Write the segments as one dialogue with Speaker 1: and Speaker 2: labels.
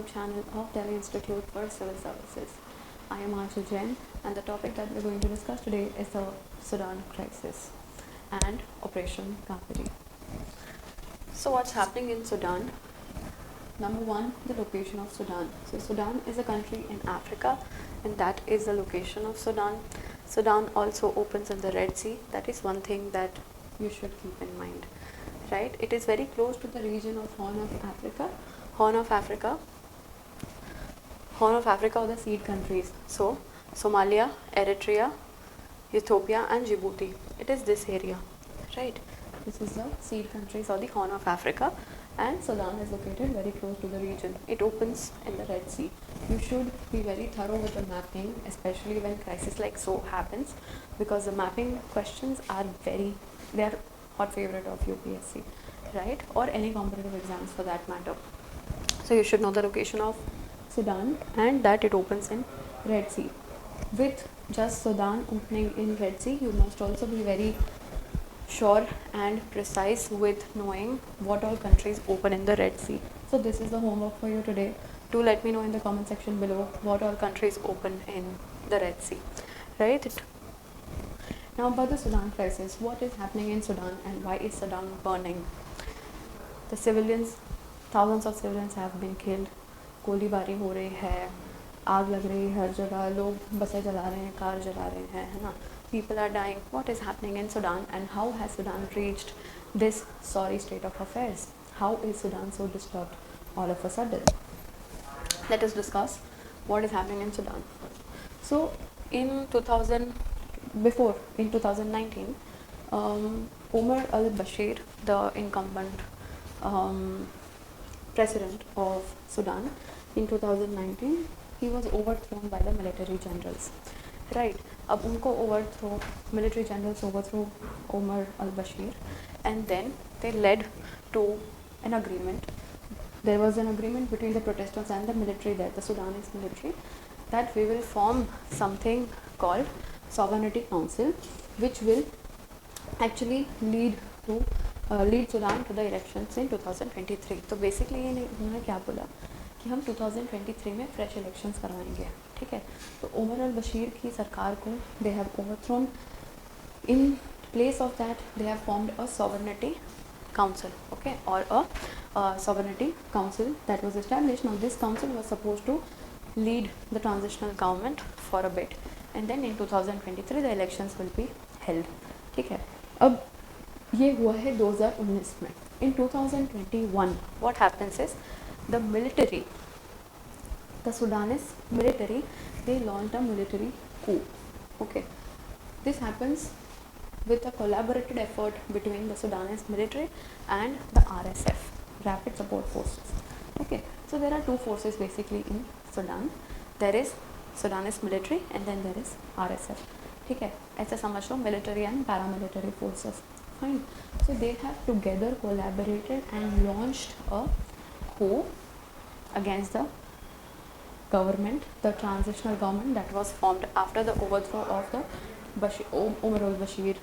Speaker 1: YouTube channel of Delhi Institute for Civil Services. I am Anchal Jain, and the topic that we're going to discuss today is the Sudan crisis and Operation Kaveri. So what's happening in Sudan? Number one, the location of Sudan. So Sudan is a country in Africa, and that is the location of Sudan. Sudan also opens in the Red Sea. That is one thing that you should keep in mind, right? It is very close to the region of Horn of Africa. Horn of Africa are the seed countries. So Somalia, Eritrea, Ethiopia and Djibouti. It is this area, right? This is the seed countries or the Horn of Africa, and Sudan is located very close to the region. It opens in the Red Sea. You should be very thorough with the mapping, especially when crisis like so happens, because the mapping questions are they are hot favorite of UPSC, right? Or any competitive exams for that matter. So you should know the location of Sudan and that it opens in Red Sea. With just Sudan opening in Red Sea, you must also be very sure and precise with knowing what all countries open in the Red Sea. So this is the homework for you today. Do let me know in the comment section below what all countries open in the Red Sea, right? Now about the Sudan crisis, what is happening in Sudan and why is Sudan burning? The civilians, thousands of civilians have been killed. गोलीबारी हो रही है, आग लग रही है हर जगह, लोग बसें जला रहे हैं, कार जला रहे हैं, है ना? People are dying. What is happening in Sudan and how has Sudan reached this sorry state of affairs? How is Sudan so disturbed all of a sudden? Let us discuss what is happening in Sudan. So in 2019, Omar al-Bashir, the incumbent president of Sudan, in 2019, he was overthrown by the military generals, right? अब उनको military generals overthrew Omar al-Bashir, and then they led to an agreement. There was an agreement between the protesters and the military there, the Sudanese military, that we will form something called Sovereignty Council, which will actually lead Sudan to the elections in 2023. तो basically इन्होंने क्या बोला कि हम 2023 में fresh elections करवाएंगे, ठीक है? तो उमर अल बशीर की सरकार को they have overthrown. In place of that, they have formed a sovereignty council, okay, or a sovereignty council that was established. Now this council was supposed to lead the transitional government for a bit, and then in 2023 the elections will be held, ठीक है? अब ये हुआ है 2019 में. In 2021, what happens is the Sudanese military, they launched a military coup. Okay, this happens with a collaborated effort between the Sudanese military and the RSF, Rapid Support Forces. Okay, so there are two forces basically in Sudan. There is Sudanese military and then there is RSF. ठीक है, ऐसा समझ लो, military and paramilitary forces. Fine. So they have together collaborated and launched a coup against the government, the transitional government that was formed after the overthrow of the Omar al-Bashir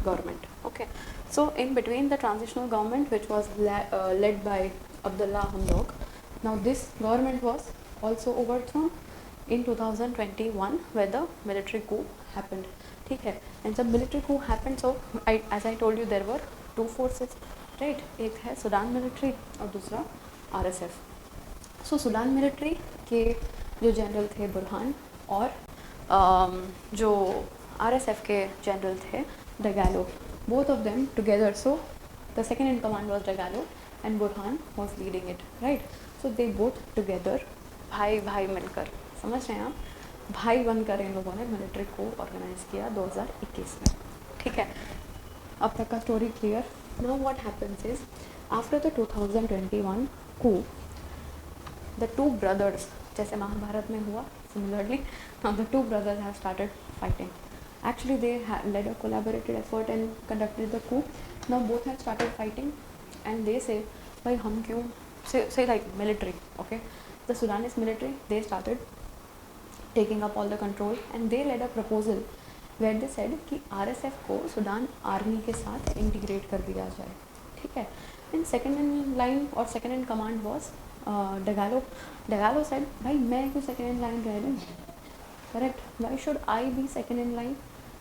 Speaker 1: government. Okay. So in between the transitional government, which was led by Abdullah Hamdok, now this government was also overthrown in 2021 where the military coup happened. ठीक है, and जब military coup happened, so as I told you, there were two forces, right? एक है Sudan military और दूसरा RSF. So Sudan military के जो general थे बुरहान और जो RSF के जनरल थे Dagalo, both of them together. So the second in command was Dagalo and Burhan was leading it, right? So they both together, भाई भाई मिलकर, समझ रहे हैं आप, भाई बनकर इन लोगों ने मिलिट्री को ऑर्गेनाइज किया 2021 में, ठीक है? अब तक का story clear. Now what happens is after the 2021 coup, the two brothers, जैसे महाभारत में हुआ similarly, now the two brothers have started fighting. Actually they led a collaborated effort and conducted the coup. Now both have started fighting and they say, भाई हम क्यों, say like military, okay, the Sudanese military, they started taking up all the control and they led a proposal where they said कि RSF को Sudan army के साथ integrate कर दिया जाए, ठीक है? And second in line or second in command was Dagalo said, भाई मैं क्यों second in line रह लूँ? Correct. Why should I be second in line?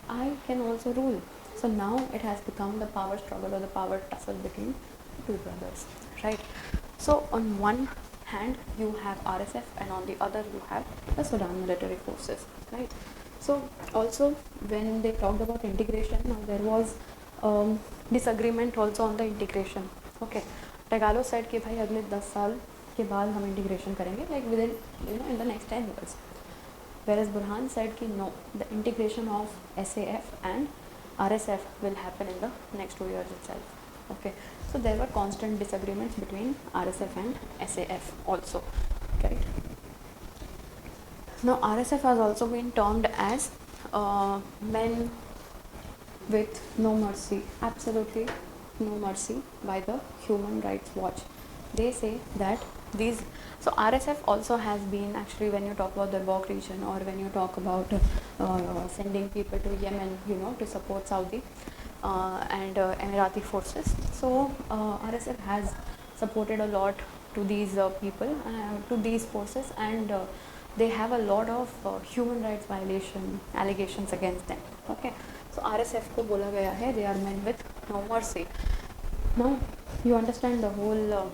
Speaker 1: I can also rule. So now it has become the power struggle or the power tussle between two brothers, right? So on one hand you have RSF and on the other you have the Sudan military forces, right? So also when they talked about integration, now there was disagreement also on the integration. Okay, Tagalo said कि भाई अगले 10 साल के बाद हम integration करेंगे, like within in the next 10 years. Whereas Burhan said कि no, the integration of SAF and RSF will happen in the next 2 years itself. Okay, so there were constant disagreements between RSF and SAF also, right? Now RSF has also been termed as men with no mercy, absolutely no mercy by the Human Rights Watch. They say that these, so RSF also has been, actually when you talk about the Bok region or when you talk about sending people to Yemen, to support Saudi and Emirati forces, so RSF has supported a lot to these people, to these forces, and they have a lot of human rights violation allegations against them. Okay, so RSF को बोला गया है they are men with no mercy. Now you understand the whole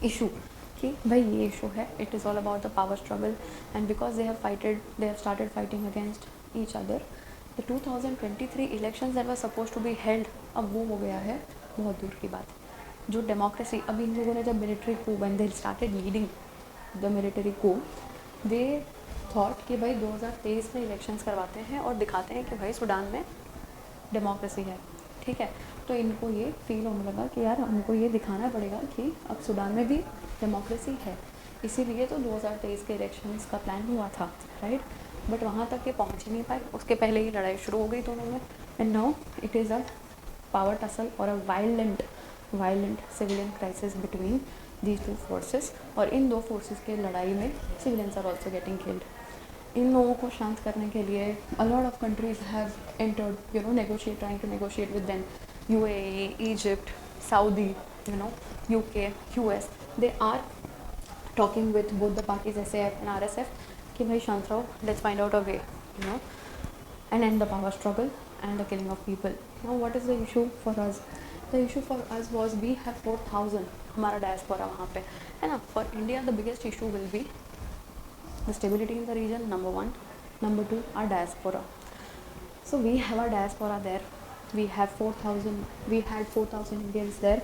Speaker 1: issue कि भाई ये issue है, it is all about the power struggle, and because they have started fighting against each other. The 2023 elections that were supposed to be held, अब वो हो गया है बहुत दूर की बात. जो डेमोक्रेसी अभी इन लोगों ने जब मिलिट्री को when they started leading the military coup, they thought कि भाई 2023 में इलेक्शंस करवाते हैं और दिखाते हैं कि भाई सूडान में डेमोक्रेसी है, ठीक है. तो इनको ये फील होने लगा कि यार हमको ये दिखाना पड़ेगा कि अब सूडान में भी डेमोक्रेसी है, इसीलिए तो 2023 के इलेक्शंस का प्लान हुआ था, राइट. बट वहाँ तक ये पहुँच ही नहीं पाए, उसके पहले ही लड़ाई शुरू हो गई दोनों में. And now it is a power tussle और a violent civilian crisis between these two forces, और इन दो फोर्सेस के लड़ाई में civilians are also getting killed. इन लोगों को शांत करने के लिए a lot of countries have entered, trying to negotiate with them. UAE, Egypt, Saudi, UK, US, they are talking with both the parties, SAF and RSF, कि भाई शांत रहो, let's find out a way, and end the power struggle and the killing of people. Now what is the issue for us? The issue for us was we have 4,000 हमारा diaspora वहाँ पे है ना. For India the biggest issue will be the stability in the region, number 1. Number 2, our diaspora. So we have our diaspora there. We had 4,000 Indians there,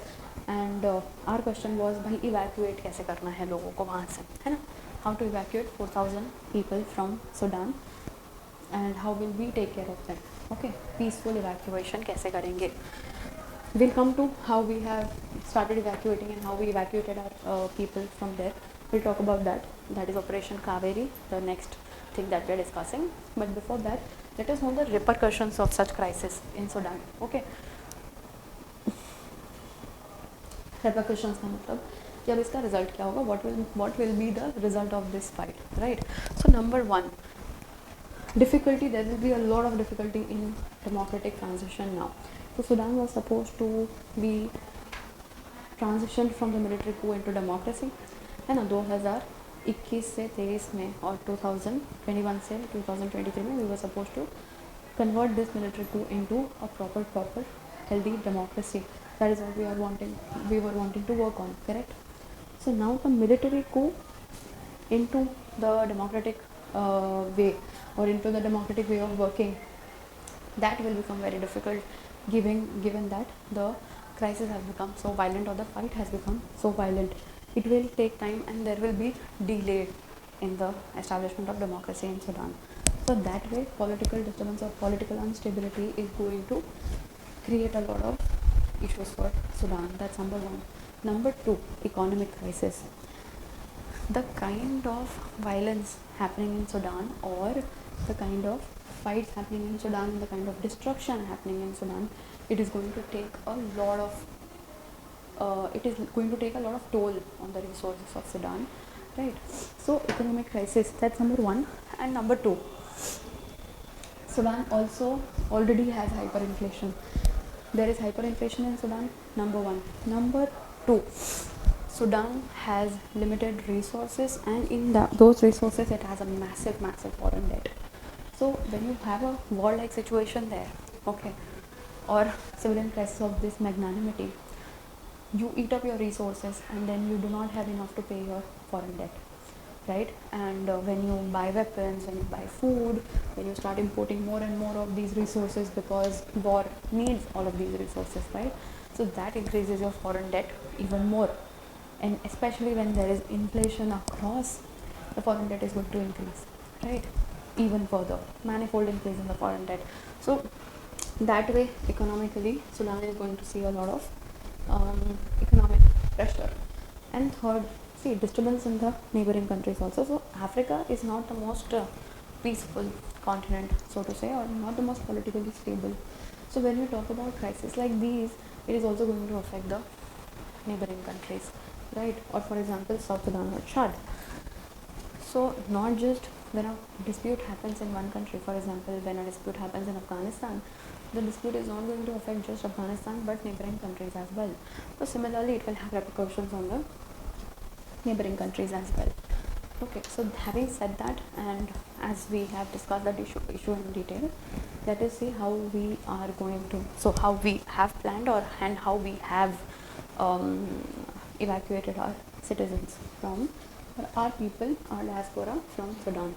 Speaker 1: and our question was भाई evacuate कैसे करना है लोगों को वहाँ से, है ना. How to evacuate 4,000 people from Sudan and how will we take care of them? Okay, peaceful evacuation कैसे करेंगे? We'll come to how we have started evacuating and how we evacuated our people from there. We'll talk about that. That is Operation Kaveri, the next thing that we are discussing. But before that, let us know the repercussions of such crisis in Sudan. Okay. Repercussions का मतलब कि अब इसका result क्या होगा? What will be the result of this fight, right? So number 1, difficulty. There will be a lot of difficulty in democratic transition now. So Sudan was supposed to be transitioned from the military coup into democracy, है ना. 2021 से 23 में और 2021 से 2023 में we were supposed to convert this military coup into a proper healthy democracy. That is what we were wanting to work on, correct? So now the military coup into the democratic way or into the democratic way of working, that will become very difficult given that the crisis has become so violent or the fight has become so violent. It will take time and there will be delay in the establishment of democracy in Sudan. So that way political disturbance or political instability is going to create a lot of issues for Sudan. That's number 1. Number 2, economic crisis. The kind of violence happening in Sudan or the kind of fights happening in Sudan and the kind of destruction happening in Sudan, it is going to take a lot of toll on the resources of Sudan, right? So economic crisis, that's number 1. And number 2, Sudan also already has hyperinflation. There is hyperinflation in Sudan, number 1. Number 2, Sudan has limited resources, and in those resources it has a massive foreign debt. So when you have a war-like situation there, okay, or civilian crisis of this magnanimity, you eat up your resources and then you do not have enough to pay your foreign debt, right? And when you buy weapons, when you buy food, when you start importing more and more of these resources, because war needs all of these resources, right? So that increases your foreign debt even more, and especially when there is inflation across, the foreign debt is going to increase, right? Even further, manifold increase in the foreign debt. So that way, economically, Sudan is going to see a lot of economic pressure. And third, see, disturbance in the neighboring countries also. So Africa is not the most peaceful continent, so to say, or not the most politically stable. So when we talk about crises like these, it is also going to affect the neighboring countries, right? Or for example, South Sudan or Chad. So not just when a dispute happens in one country, for example, when a dispute happens in Afghanistan, the dispute is not going to affect just Afghanistan but neighboring countries as well. So similarly, it will have repercussions on the neighboring countries as well. Okay, so having said that, and as we have discussed that issue in detail, let us see how we are going to, so how we have planned, or and how we have evacuated our citizens from, or our people, our diaspora from Sudan.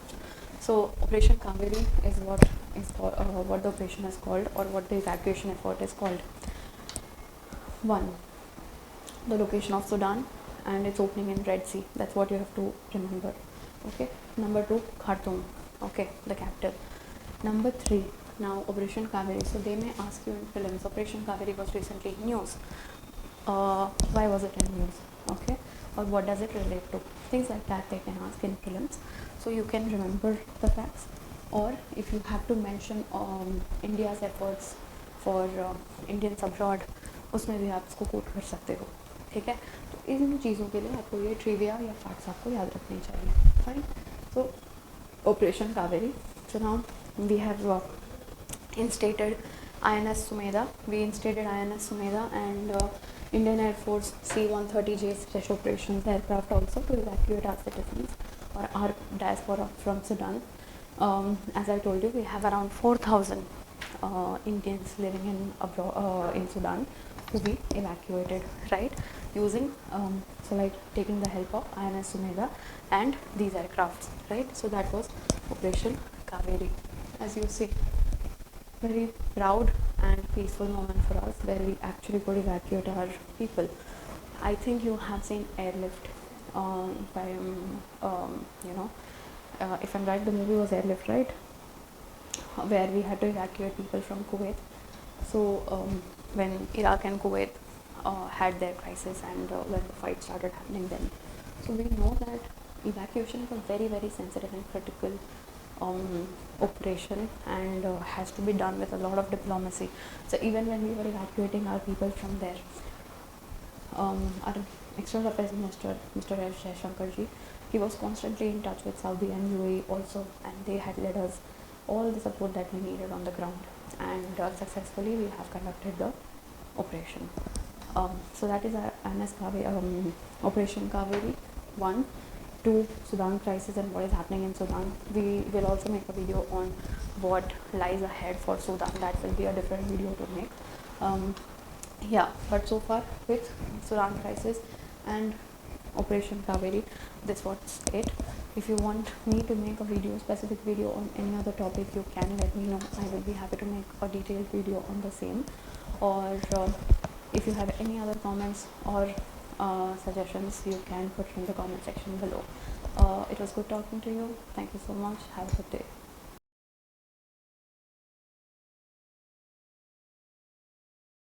Speaker 1: So Operation Kaveri is what the operation is called, or what the evacuation effort is called. 1. The location of Sudan and its opening in Red Sea. That's what you have to remember. Okay. Number 2, Khartoum. Okay, the capital. Number 3, now Operation Kaveri. So they may ask you in prelims, Operation Kaveri was recently in news. Why was it in news? Okay, or what does it relate to? Things like that they can ask in prelims. So you can remember the facts, or if you have to mention India's efforts for Indians abroad, उसमें भी आप इसको coat कर सकते हो, ठीक है? तो इन चीज़ों के लिए आपको ये ट्रिविया या फैक्ट्स आपको याद रखने चाहिए, fine? So Operation Kaveri. So now we have instated INS Sumeda. We instated INS Sumeda and Indian Air Force C-130J special operations aircraft also to evacuate our citizens or our diaspora from Sudan. As I told you, we have around 4,000 Indians living in Sudan to be evacuated, right? Using so like taking the help of INS Sumeda and these aircrafts, right? So that was Operation Kaveri. As you see, very proud and peaceful moment for us, where we actually could evacuate our people. I think you have seen Airlift. If I'm right, the movie was Airlift, right? Where we had to evacuate people from Kuwait. So when Iraq and Kuwait had their crisis, and when the fight started happening then. So we know that evacuation is a very sensitive and critical operation, and has to be done with a lot of diplomacy. So even when we were evacuating our people from there, our External Affairs Minister, Mr. S. Jaishankarji, he was constantly in touch with Saudi and UAE also, and they had led us all the support that we needed on the ground, and successfully we have conducted the operation. So that is our Operation Kaveri 1. 2, Sudan crisis and what is happening in Sudan. We will also make a video on what lies ahead for Sudan. That will be a different video to make. But so far with Sudan crisis and Operation Kaveri, this was it. If you want me to make a specific video on any other topic, you can let me know. I will be happy to make a detailed video on the same. Or if you have any other comments or suggestions, you can put in the comment section below. It was good talking to you. Thank you so much. Have a good day.